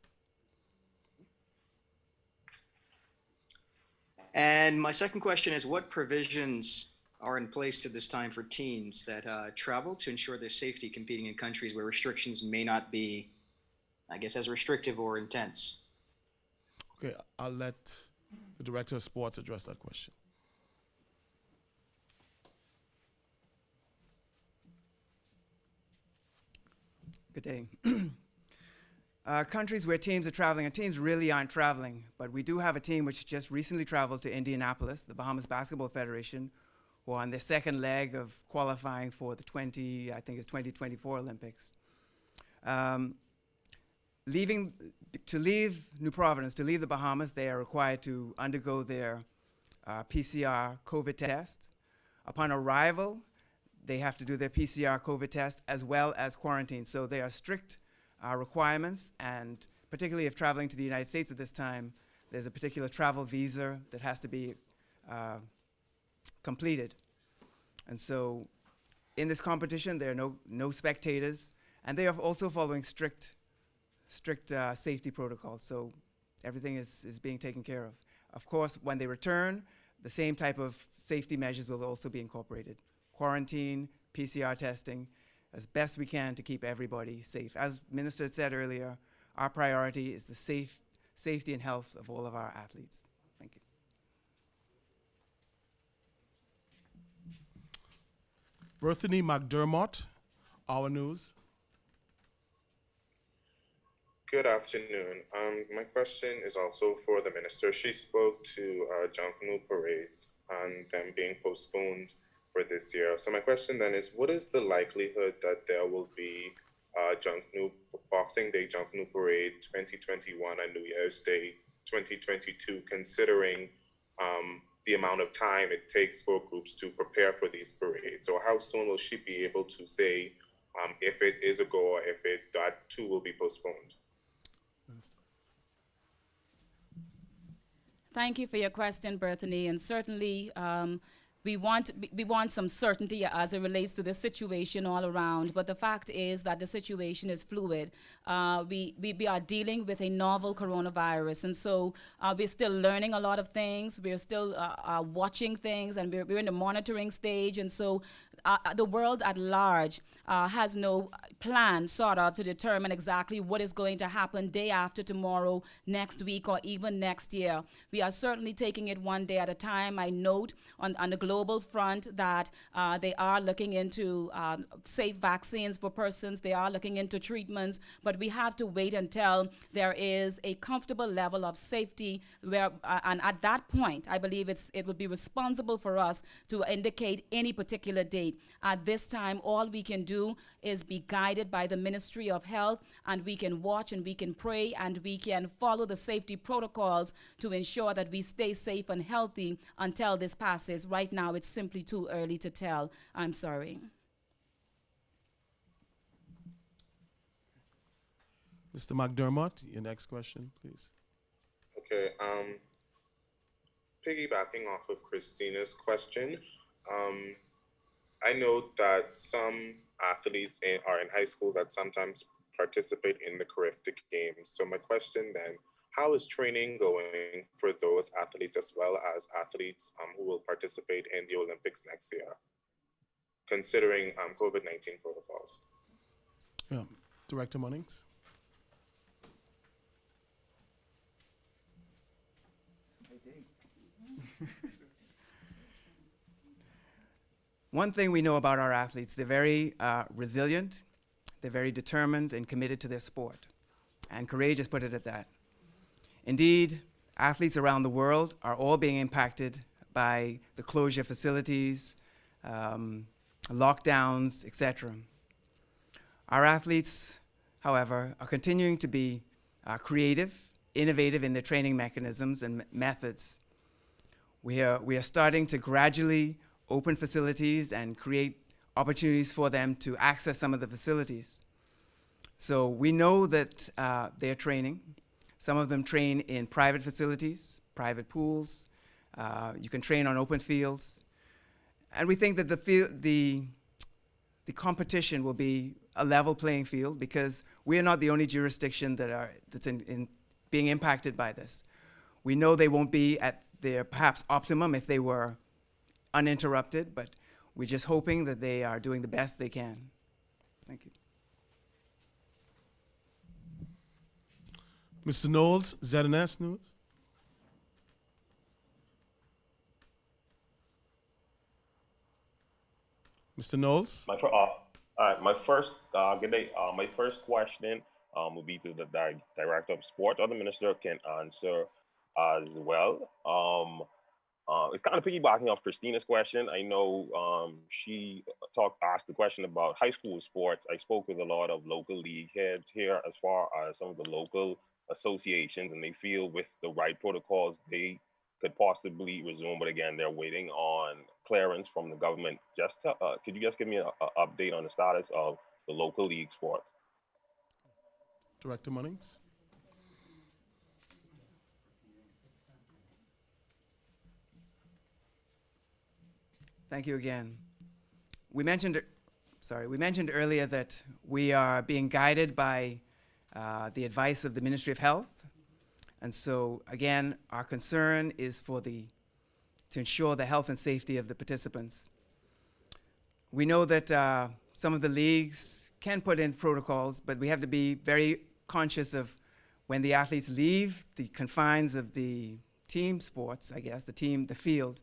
And my second question is, what provisions are in place at this time for teams that travel to ensure their safety competing in countries where restrictions may not be, I guess, as restrictive or intense? Okay, I'll let the Director of Sports address that question. Good day. Countries where teams are traveling, and teams really aren't traveling, but we do have a team which just recently traveled to Indianapolis, the Bahamas Basketball Federation, who are on their second leg of qualifying for the 2024 Olympics. To leave New Providence, to leave the Bahamas, they are required to undergo their PCR COVID test. Upon arrival, they have to do their PCR COVID test as well as quarantine. So there are strict requirements, and particularly if traveling to the United States at this time, there's a particular travel visa that has to be completed. And so in this competition, there are no spectators, and they are also following strict safety protocols, so everything is being taken care of. Of course, when they return, the same type of safety measures will also be incorporated. Quarantine, PCR testing, as best we can to keep everybody safe. As Minister said earlier, our priority is the safety and health of all of our athletes. Thank you. Berthany McDermott, Our News. Good afternoon. My question is also for the minister. She spoke to junk canoe parades and them being postponed for this year. So my question then is, what is the likelihood that there will be Boxing Day junk canoe parade 2021 and New Year's Day 2022, considering the amount of time it takes for groups to prepare for these parades? Or how soon will she be able to say if it is a go or if that too will be postponed? Thank you for your question, Berthany, and certainly we want some certainty as it relates to the situation all around. But the fact is that the situation is fluid. We are dealing with a novel coronavirus, and so we're still learning a lot of things. We're still watching things, and we're in the monitoring stage. And so the world at large has no plan sort of to determine exactly what is going to happen day after tomorrow, next week, or even next year. We are certainly taking it one day at a time. I note on the global front that they are looking into safe vaccines for persons. They are looking into treatments, but we have to wait until there is a comfortable level of safety where, and at that point, I believe it would be responsible for us to indicate any particular date. At this time, all we can do is be guided by the Ministry of Health, and we can watch and we can pray and we can follow the safety protocols to ensure that we stay safe and healthy until this passes. Right now, it's simply too early to tell. I'm sorry. Mr. McDermott, your next question, please. Okay, piggybacking off of Christina's question, I know that some athletes are in high school that sometimes participate in the Cariftic Games. So my question then, how is training going for those athletes as well as athletes who will participate in the Olympics next year, considering COVID-19 protocols? Yeah. Director Munnings. One thing we know about our athletes, they're very resilient, they're very determined and committed to their sport, and courageous, put it at that. Indeed, athletes around the world are all being impacted by the closure of facilities, lockdowns, etc. Our athletes, however, are continuing to be creative, innovative in their training mechanisms and methods. We are starting to gradually open facilities and create opportunities for them to access some of the facilities. So we know that they're training. Some of them train in private facilities, private pools. You can train on open fields. And we think that the competition will be a level playing field because we are not the only jurisdiction that's being impacted by this. We know they won't be at their perhaps optimum if they were uninterrupted, but we're just hoping that they are doing the best they can. Thank you. Mr. Knowles, ZNS News. Mr. Knowles. My first good day. My first question will be to the director of sport, or the minister can answer as well. It's kind of piggybacking off Christina's question. I know she asked the question about high school sports. I spoke with a lot of local league heads here, as far as some of the local associations, and they feel with the right protocols they could possibly resume. But again, they're waiting on clearance from the government. Could you just give me an update on the status of the local league sports? Director Munnings. Thank you again. We mentioned earlier that we are being guided by the advice of the Ministry of Health. And so again, our concern is to ensure the health and safety of the participants. We know that some of the leagues can put in protocols, but we have to be very conscious of when the athletes leave the confines of the team sports, I guess, the field,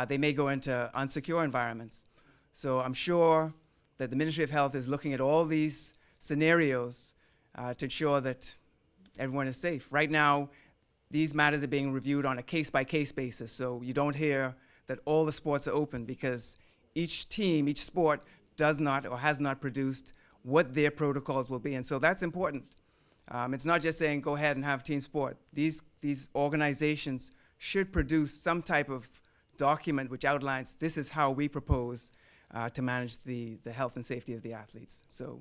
they may go into unsecure environments. So I'm sure that the Ministry of Health is looking at all these scenarios to ensure that everyone is safe. Right now, these matters are being reviewed on a case-by-case basis, so you don't hear that all the sports are open because each team, each sport does not or has not produced what their protocols will be, and so that's important. It's not just saying go ahead and have team sport. These organizations should produce some type of document which outlines this is how we propose to manage the health and safety of the athletes. So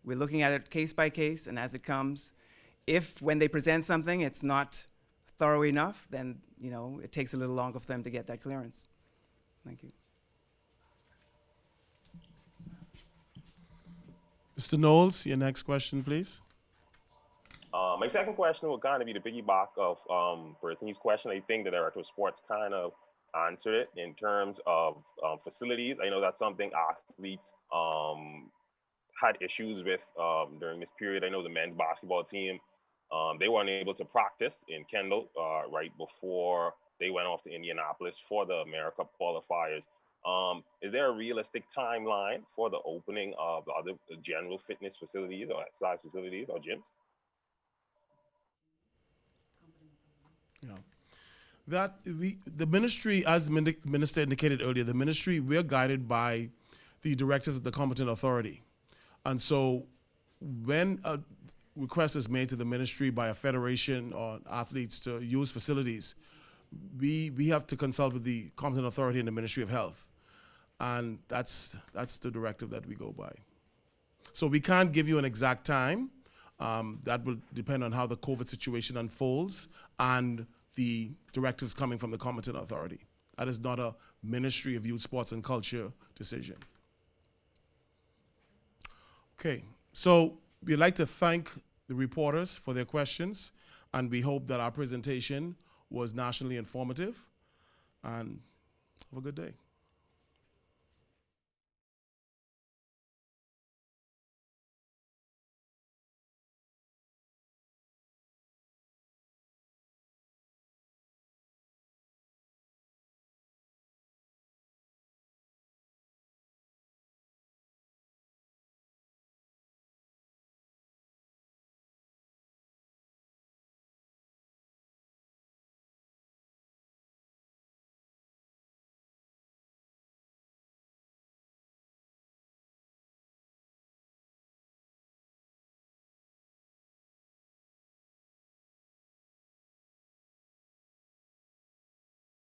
we're looking at it case by case, and as it comes, if when they present something it's not thorough enough, then it takes a little longer for them to get that clearance. Thank you. Mr. Knowles, your next question, please. My second question will kind of be the piggyback of Brittany's question. I think the Director of Sports kind of answered it in terms of facilities. I know that's something athletes had issues with during this period. I know the men's basketball team, they weren't able to practice in Kendall right before they went off to Indianapolis for the America qualifiers. Is there a realistic timeline for the opening of the other general fitness facilities or exercise facilities or gyms? Yeah. The ministry, as the minister indicated earlier, the ministry, we're guided by the directives of the competent authority. And so when a request is made to the ministry by a federation or athletes to use facilities, we have to consult with the competent authority in the Ministry of Health. And that's the directive that we go by. So we can't give you an exact time. That will depend on how the COVID situation unfolds and the directives coming from the competent authority. That is not a Ministry of Youth, Sports and Culture decision. Okay, so we'd like to thank the reporters for their questions, and we hope that our presentation was nationally informative, and have a good day.